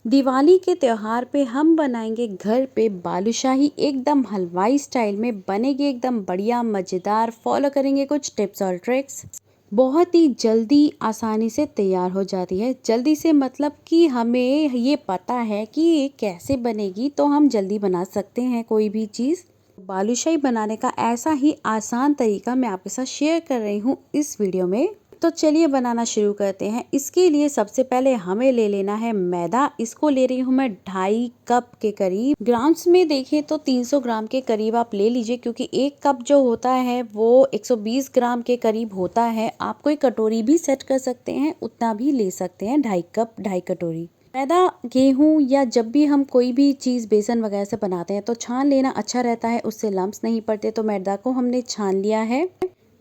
दिवाली के त्योहार पे हम बनाएंगे घर पे बालूशाही एकदम हलवाई स्टाइल में बनेगी, एकदम बढ़िया मज़ेदार। फॉलो करेंगे कुछ टिप्स और ट्रिक्स, बहुत ही जल्दी आसानी से तैयार हो जाती है। जल्दी से मतलब कि हमें ये पता है कि ये कैसे बनेगी, तो हम जल्दी बना सकते हैं कोई भी चीज़। बालूशाही बनाने का ऐसा ही आसान तरीका मैं आपके साथ शेयर कर रही हूँ इस वीडियो में। तो चलिए बनाना शुरू करते हैं। इसके लिए सबसे पहले हमें ले लेना है मैदा। इसको ले रही हूँ मैं 2.5 कप के करीब। ग्राम्स में देखें तो 300 ग्राम के करीब आप ले लीजिए, क्योंकि 1 कप जो होता है वो 120 ग्राम के करीब होता है। आप कोई कटोरी भी सेट कर सकते हैं, उतना भी ले सकते हैं। 2.5 कप 2.5 कटोरी मैदा। गेहूं या जब भी हम कोई भी चीज़ बेसन वगैरह से बनाते हैं तो छान लेना अच्छा रहता है, उससे लम्स नहीं पड़ते। तो मैदा को हमने छान लिया है।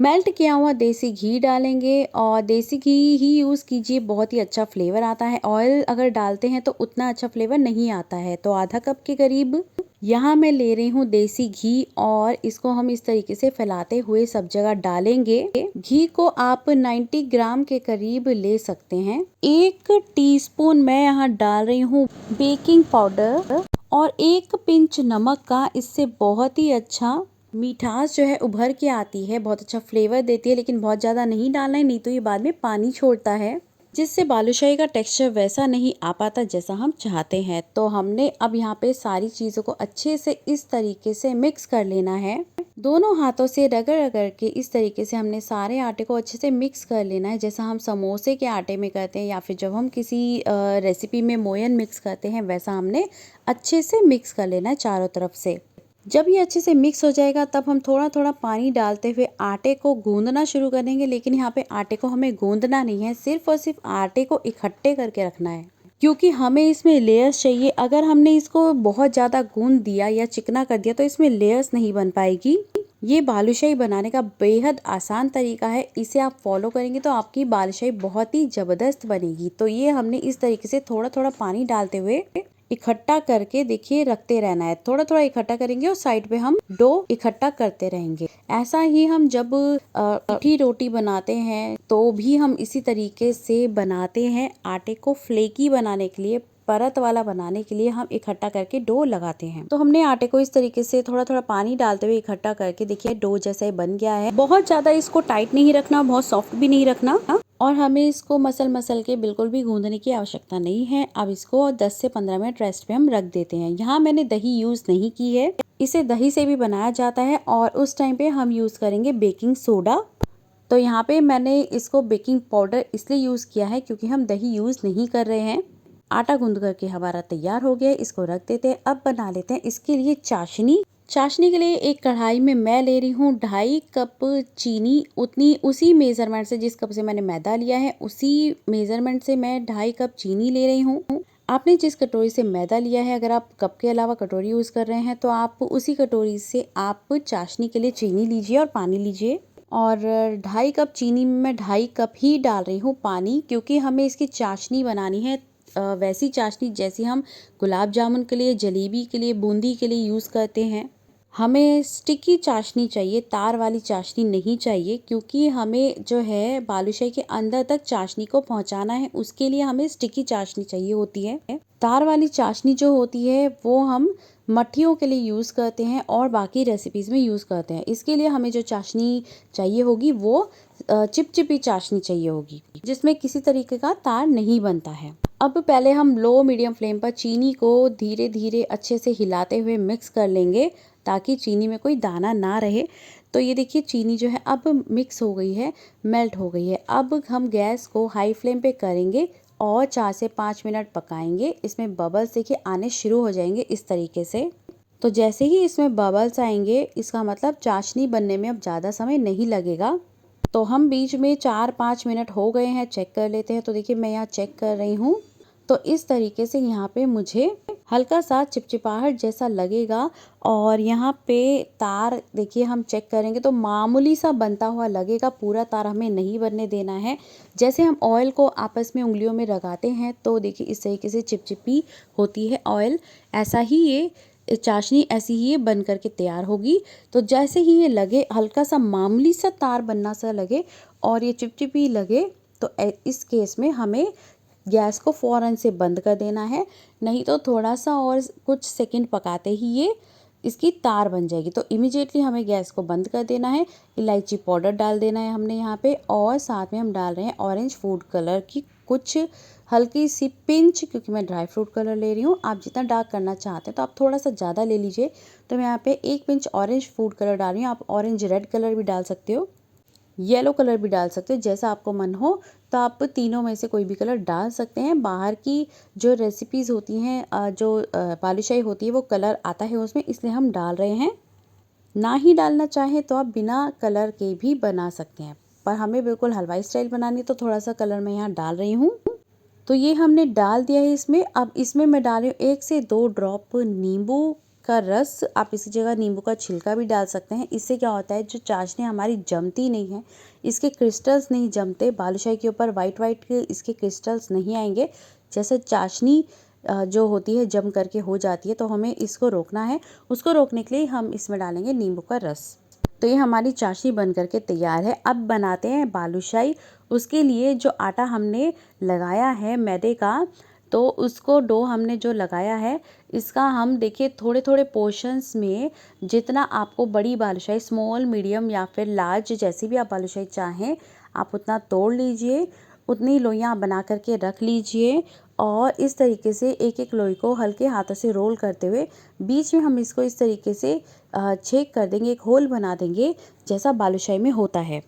मेल्ट किया हुआ देसी घी डालेंगे और देसी घी ही यूज़ कीजिए, बहुत ही अच्छा फ्लेवर आता है। ऑयल अगर डालते हैं तो उतना अच्छा फ्लेवर नहीं आता है। तो आधा कप के करीब यहाँ मैं ले रही हूँ देसी घी और इसको हम इस तरीके से फैलाते हुए सब जगह डालेंगे। घी को आप 90 ग्राम के करीब ले सकते हैं। 1 टीस्पून मैं यहाँ डाल रही हूँ बेकिंग पाउडर और 1 पिंच नमक का। इससे बहुत ही अच्छा मिठास जो है उभर के आती है, बहुत अच्छा फ्लेवर देती है। लेकिन बहुत ज़्यादा नहीं डालना है, नहीं तो ये बाद में पानी छोड़ता है, जिससे बालूशाही का टेक्सचर वैसा नहीं आ पाता जैसा हम चाहते हैं। तो हमने अब यहाँ पे सारी चीज़ों को अच्छे से इस तरीके से मिक्स कर लेना है। दोनों हाथों से रगड़ रगड़ के इस तरीके से हमने सारे आटे को अच्छे से मिक्स कर लेना है, जैसा हम समोसे के आटे में करते हैं या फिर जब हम किसी रेसिपी में मोयन मिक्स करते हैं, वैसा हमने अच्छे से मिक्स कर लेना है चारों तरफ से। जब ये अच्छे से मिक्स हो जाएगा तब हम थोड़ा थोड़ा पानी डालते हुए आटे को गूंदना शुरू करेंगे। लेकिन यहाँ पे आटे को हमें गूंदना नहीं है, सिर्फ और सिर्फ आटे को इकट्ठे करके रखना है, क्योंकि हमें इसमें लेयर्स चाहिए। अगर हमने इसको बहुत ज़्यादा गूंद दिया या चिकना कर दिया तो इसमें लेयर्स नहीं बन पाएगी। ये बालूशाही बनाने का बेहद आसान तरीका है, इसे आप फॉलो करेंगे तो आपकी बालूशाही बहुत ही ज़बरदस्त बनेगी। तो ये हमने इस तरीके से थोड़ा थोड़ा पानी डालते हुए इकट्ठा करके देखिए रखते रहना है। थोड़ा थोड़ा इकट्ठा करेंगे और साइड पे हम डो इकट्ठा करते रहेंगे। ऐसा ही हम जब मीठी रोटी बनाते हैं तो भी हम इसी तरीके से बनाते हैं। आटे को फ्लेकी बनाने के लिए, परत वाला बनाने के लिए हम इकट्ठा करके डो लगाते हैं। तो हमने आटे को इस तरीके से थोड़ा थोड़ा पानी डालते हुए इकट्ठा करके देखिए डो जैसा ही बन गया है। बहुत ज्यादा इसको टाइट नहीं रखना, बहुत सॉफ्ट भी नहीं रखना, और हमें इसको मसल मसल के बिल्कुल भी गूंदने की आवश्यकता नहीं है। अब इसको 10 से 15 मिनट रेस्ट पे हम रख देते हैं। यहाँ मैंने दही यूज नहीं की है, इसे दही से भी बनाया जाता है और उस टाइम पे हम यूज करेंगे बेकिंग सोडा। तो यहाँ पे मैंने इसको बेकिंग पाउडर इसलिए यूज किया है क्योंकि हम दही यूज नहीं कर रहे हैं। आटा गूंद करके हमारा तैयार हो गया, इसको रख देते हैं। अब बना लेते हैं इसके लिए चाशनी। चाशनी के लिए एक कढ़ाई में मैं ले रही हूँ 2.5 कप चीनी। उसी मेजरमेंट से, जिस कप से मैंने मैदा लिया है उसी मेजरमेंट से मैं 2.5 कप चीनी ले रही हूँ। आपने जिस कटोरी से मैदा लिया है, अगर आप कप के अलावा कटोरी यूज कर रहे हैं तो आप उसी कटोरी से आप चाशनी के लिए चीनी लीजिए और पानी लीजिए। और 2.5 कप चीनी में मैं 2.5 कप ही डाल रही हूँ पानी, क्योंकि हमें इसकी चाशनी बनानी है वैसी चाशनी जैसी हम गुलाब जामुन के लिए, जलेबी के लिए, बूंदी के लिए यूज़ करते हैं। हमें स्टिकी चाशनी चाहिए, तार वाली चाशनी नहीं चाहिए, क्योंकि हमें जो है बालूशाही के अंदर तक चाशनी को पहुंचाना है। उसके लिए हमें स्टिकी चाशनी चाहिए होती है। तार वाली चाशनी जो होती है वो हम मट्ठियों के लिए यूज़ करते हैं और बाकी रेसिपीज़ में यूज़ करते हैं। इसके लिए हमें जो चाशनी चाहिए होगी वो चिपचिपी चाशनी चाहिए होगी, जिसमें किसी तरीके का तार नहीं बनता है। अब पहले हम लो मीडियम फ्लेम पर चीनी को धीरे धीरे अच्छे से हिलाते हुए मिक्स कर लेंगे, ताकि चीनी में कोई दाना ना रहे। तो ये देखिए चीनी जो है अब मिक्स हो गई है, मेल्ट हो गई है। अब हम गैस को हाई फ्लेम पे करेंगे और 4 से 5 मिनट पकाएंगे। इसमें बबल्स देखिए आने शुरू हो जाएंगे इस तरीके से। तो जैसे ही इसमें बबल्स आएंगे, इसका मतलब चाशनी बनने में अब ज़्यादा समय नहीं लगेगा। तो हम बीच में 4-5 मिनट हो गए हैं, चेक कर लेते हैं। तो देखिए मैं यहाँ चेक कर रही हूँ, तो इस तरीके से यहाँ पे मुझे हल्का सा चिपचिपाहट जैसा लगेगा। और यहाँ पे तार देखिए हम चेक करेंगे तो मामूली सा बनता हुआ लगेगा, पूरा तार हमें नहीं बनने देना है। जैसे हम ऑयल को आपस में उंगलियों में लगाते हैं तो देखिए इस तरीके से चिपचिपी होती है ऑयल, ऐसा ही ये चाशनी ऐसी ही ये बन करके तैयार होगी। तो जैसे ही ये लगे, हल्का सा मामूली सा तार बनना सा लगे और ये चिपचिपी लगे, तो इस केस में हमें गैस को फ़ौरन से बंद कर देना है, नहीं तो थोड़ा सा और कुछ सेकंड पकाते ही ये इसकी तार बन जाएगी। तो इमीडिएटली हमें गैस को बंद कर देना है। इलायची पाउडर डाल देना है हमने यहाँ पे, और साथ में हम डाल रहे हैं ऑरेंज फूड कलर की कुछ हल्की सी पिंच, क्योंकि मैं ड्राई फ्रूट कलर ले रही हूँ। आप जितना डार्क करना चाहते हैं तो आप थोड़ा सा ज़्यादा ले लीजिए। तो मैं यहाँ पे 1 पिंच ऑरेंज फूड कलर डाल रही हूँ। आप ऑरेंज रेड कलर भी डाल सकते हो, येलो कलर भी डाल सकते हो, जैसा आपको मन हो। तो आप तीनों में से कोई भी कलर डाल सकते हैं। बाहर की जो रेसिपीज़ होती हैं, जो बालूशाही होती है, वो कलर आता है उसमें, इसलिए हम डाल रहे हैं। ना ही डालना चाहें तो आप बिना कलर के भी बना सकते हैं, पर हमें बिल्कुल हलवाई स्टाइल बनानी है तो थोड़ा सा कलर मैं यहाँ डाल रही हूँ। तो ये हमने डाल दिया है इसमें। अब इसमें मैं डाल रही हूँ 1 से 2 ड्रॉप नींबू का रस। आप इसी जगह नींबू का छिलका भी डाल सकते हैं। इससे क्या होता है, जो चाशनी हमारी जमती नहीं है, इसके क्रिस्टल्स नहीं जमते, बालूशाही के ऊपर वाइट वाइट इसके क्रिस्टल्स नहीं आएंगे। जैसे चाशनी जो होती है जम करके हो जाती है, तो हमें इसको रोकना है। उसको रोकने के लिए हम इसमें डालेंगे नींबू का रस। तो ये हमारी चाशनी बन करके तैयार है। अब बनाते हैं बालूशाही। उसके लिए जो आटा हमने लगाया है मैदे का, तो उसको डो हमने जो लगाया है, इसका हम देखिए थोड़े थोड़े पोर्शंस में, जितना आपको बड़ी बालूशाही, स्मॉल, मीडियम या फिर लार्ज, जैसी भी आप बालूशाही चाहें, आप उतना तोड़ लीजिए। उतनी लोइयाँ बना करके रख लीजिए, और इस तरीके से एक एक लोई को हल्के हाथों से रोल करते हुए बीच में हम इसको इस तरीके से छेद कर देंगे, एक होल बना देंगे, जैसा बालूशाही में होता है।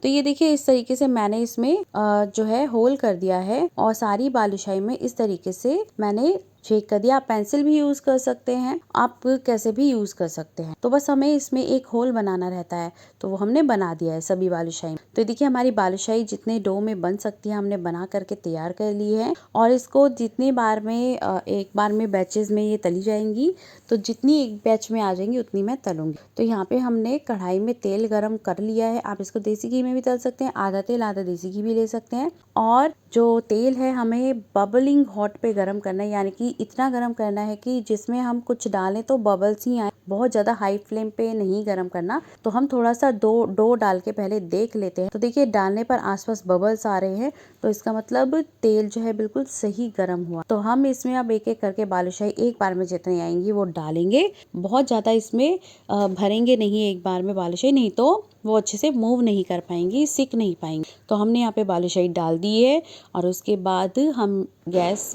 तो ये देखिए इस तरीके से मैंने इसमें जो है होल कर दिया है, और सारी बालूशाही में इस तरीके से मैंने छेद कर दिया। आप पेंसिल भी यूज कर सकते हैं, आप कैसे भी यूज कर सकते हैं। तो बस हमें इसमें एक होल बनाना रहता है, तो वो हमने बना दिया है सभी बालूशाही। तो देखिए हमारी बालूशाही जितने डो में बन सकती है हमने बना करके तैयार कर ली है। और इसको जितनी बार में एक बार में बैचेस में ये तली जाएंगी, तो जितनी एक बैच में आ जाएंगी उतनी मैं तलूंगी। तो यहाँ पे हमने कढ़ाई में तेल गरम कर लिया है। आप इसको देसी घी में भी तल सकते हैं, आधा तेल आधा देसी घी भी ले सकते हैं। और जो तेल है हमें बबलिंग हॉट पे गरम करना है, यानी कि इतना गरम करना है कि जिसमें हम कुछ डालें तो बबल्स ही आए। बहुत ज्यादा हाई फ्लेम पे नहीं गरम करना। तो हम थोड़ा सा डो डाल के पहले देख लेते हैं। तो देखिए डालने पर आसपास बबल्स आ रहे हैं, तो इसका मतलब तेल जो है बिल्कुल सही गरम हुआ। तो हम इसमें अब एक एक करके बालूशाही एक बार में जितनी आएंगी वो डालेंगे। बहुत ज्यादा इसमें भरेंगे नहीं एक बार में बालूशाही, नहीं तो वो अच्छे से मूव नहीं कर पाएंगी, सिक नहीं पाएंगी। तो हमने यहाँ पे बालूशाही डाल दी है, और उसके बाद हम गैस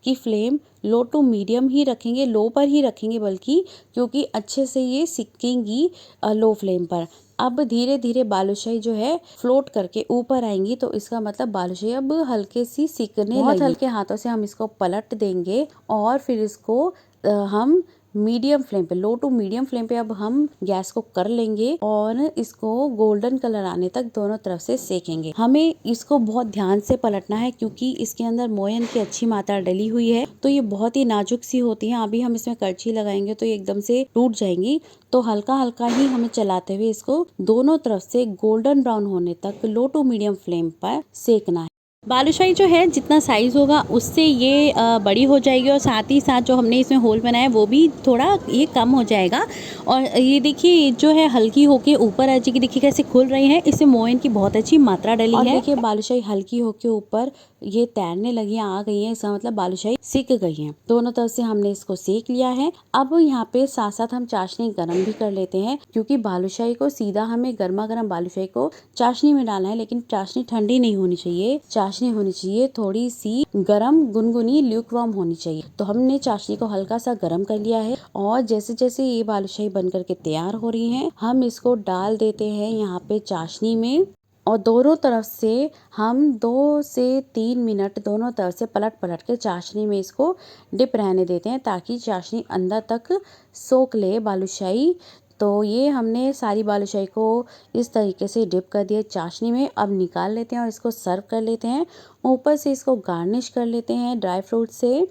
की फ्लेम लो टू मीडियम ही रखेंगे, लो पर ही रखेंगे बल्कि, क्योंकि अच्छे से ये सिकेंगी लो फ्लेम पर। अब धीरे धीरे बालूशाही जो है फ्लोट करके ऊपर आएंगी, तो इसका मतलब बालूशाही अब हल्के सी सिकने लगी। हल्के हाथों से हम इसको पलट देंगे, और फिर इसको हम मीडियम फ्लेम पे, लो टू मीडियम फ्लेम पे अब हम गैस को कर लेंगे, और इसको गोल्डन कलर आने तक दोनों तरफ से सेकेंगे। हमें इसको बहुत ध्यान से पलटना है, क्योंकि इसके अंदर मोयन की अच्छी मात्रा डली हुई है, तो ये बहुत ही नाजुक सी होती है। अभी हम इसमें करछी लगाएंगे तो ये एकदम से टूट जाएंगी। तो हल्का हल्का ही हमें चलाते हुए इसको दोनों तरफ से गोल्डन ब्राउन होने तक लो टू मीडियम फ्लेम पर सेकना है। बालूशाही जो है जितना साइज होगा उससे ये बड़ी हो जाएगी, और साथ ही साथ जो हमने इसमें होल बनाया है वो भी थोड़ा ये कम हो जाएगा। और ये देखिए जो है हल्की होके ऊपर आ जाएगी, देखिए कैसे खुल रही है, इसमें मोयन की बहुत अच्छी मात्रा डली है। और देखिए बालूशाही हल्की होके ऊपर ये तैरने लगी आ गई है, इसका मतलब बालूशाही सिक गई है। दोनों तरफ से हमने इसको सेक लिया है। अब यहाँ पे साथ साथ हम चाशनी गरम भी कर लेते हैं, क्योंकि बालूशाही को सीधा हमें गर्मा गर्म बालूशाही को चाशनी में डालना है, लेकिन चाशनी ठंडी नहीं होनी चाहिए। चाशनी होनी चाहिए थोड़ी सी गरम, गुनगुनी, ल्यूकवार्म होनी चाहिए। तो हमने चाशनी को हल्का सा गरम कर लिया है, और जैसे जैसे ये बालूशाही बन करके तैयार हो रही है, हम इसको डाल देते हैं यहाँ पे चाशनी में, और दोनों तरफ से हम 2 से 3 मिनट दोनों तरफ से पलट पलट के चाशनी में इसको डिप रहने देते हैं, ताकि चाशनी अंदर तक सोख ले बालूशाही। तो ये हमने सारी बालूशाही को इस तरीके से डिप कर दिया चाशनी में। अब निकाल लेते हैं और इसको सर्व कर लेते हैं। ऊपर से इसको गार्निश कर लेते हैं ड्राई फ्रूट से।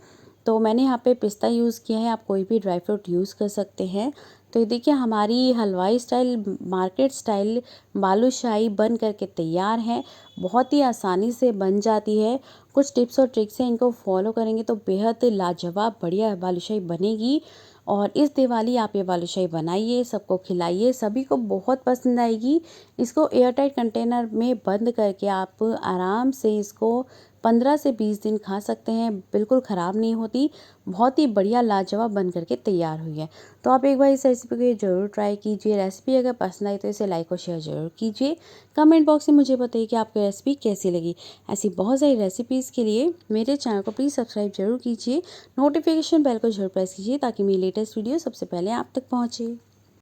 तो मैंने यहाँ पे पिस्ता यूज़ किया है, आप कोई भी ड्राई फ्रूट यूज़ कर सकते हैं। तो ये देखिए हमारी हलवाई स्टाइल, मार्केट स्टाइल बालूशाही बन करके तैयार है। बहुत ही आसानी से बन जाती है। कुछ टिप्स और ट्रिक्स हैं, इनको फॉलो करेंगे तो बेहद लाजवाब बढ़िया बालूशाही बनेगी। और इस दिवाली आप ये बालूशाही बनाइए, सबको खिलाइए, सभी को बहुत पसंद आएगी। इसको एयरटाइट कंटेनर में बंद करके आप आराम से इसको 15 से 20 दिन खा सकते हैं, बिल्कुल ख़राब नहीं होती। बहुत ही बढ़िया लाजवाब बन करके तैयार हुई है। तो आप एक बार इस रेसिपी को ज़रूर ट्राई कीजिए। रेसिपी अगर पसंद आई तो इसे लाइक और शेयर ज़रूर कीजिए। कमेंट बॉक्स में मुझे बताइए कि आपको रेसिपी कैसी लगी। ऐसी बहुत सारी रेसिपीज़ के लिए मेरे चैनल को प्लीज़ सब्सक्राइब जरूर कीजिए। नोटिफिकेशन बेल को जरूर प्रेस कीजिए ताकि मेरी लेटेस्ट वीडियो सबसे पहले आप तक पहुँचे।